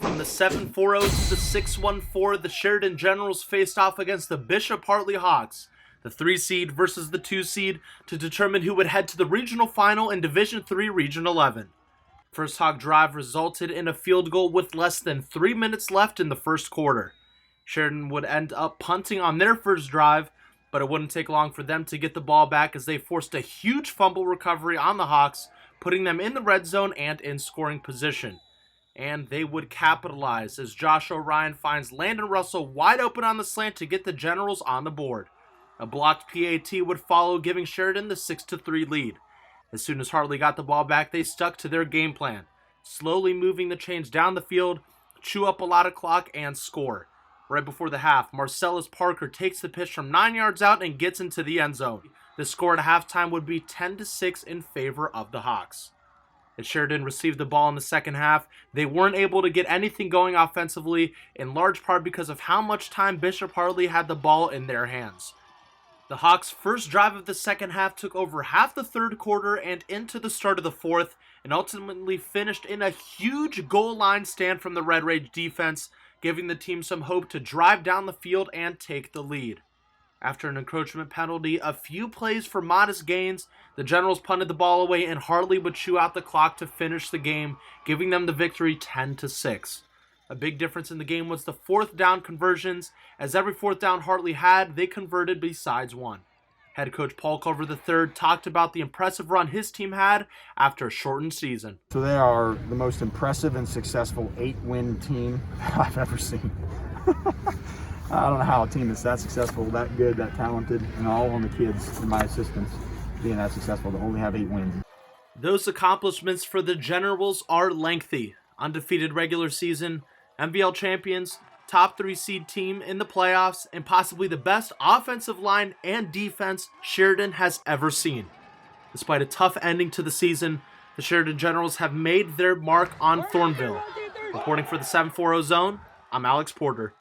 From the 7-4-0 to the 6-1-4, the Sheridan Generals faced off against the Bishop Hartley Hawks, the 3 seed versus the 2 seed, to determine who would head to the regional final in Division III Region 11. First Hawk drive resulted in a field goal with less than 3 minutes left in the first quarter. Sheridan would end up punting on their first drive, but it wouldn't take long for them to get the ball back as they forced a huge fumble recovery on the Hawks, putting them in the red zone and in scoring position. And they would capitalize as Josh O'Ryan finds Landon Russell wide open on the slant to get the Generals on the board. A blocked PAT would follow, giving Sheridan the 6-3 lead. As soon as Hartley got the ball back, they stuck to their game plan, slowly moving the chains down the field, chew up a lot of clock, and score. Right before the half, Marcellus Parker takes the pitch from 9 yards out and gets into the end zone. The score at halftime would be 10-6 in favor of the Hawks. As Sheridan received the ball in the second half, they weren't able to get anything going offensively, in large part because of how much time Bishop Hartley had the ball in their hands. The Hawks' first drive of the second half took over half the third quarter and into the start of the fourth, and ultimately finished in a huge goal line stand from the Red Rage defense, giving the team some hope to drive down the field and take the lead. After an encroachment penalty, a few plays for modest gains, the Generals punted the ball away and Hartley would chew out the clock to finish the game, giving them the victory 10-6. A big difference in the game was the fourth down conversions, as every fourth down Hartley had, they converted besides one. Head coach Paul Culver III talked about the impressive run his team had after a shortened season. So they are the most impressive and successful 8-win team I've ever seen. I don't know how a team that's that successful, that good, that talented, and all on the kids and my assistants being that successful to only have 8 wins. Those accomplishments for the Generals are lengthy. Undefeated regular season, MVL champions, top 3 seed team in the playoffs, and possibly the best offensive line and defense Sheridan has ever seen. Despite a tough ending to the season, the Sheridan Generals have made their mark on Thornville. Reporting for the 740 Zone, I'm Alex Porter.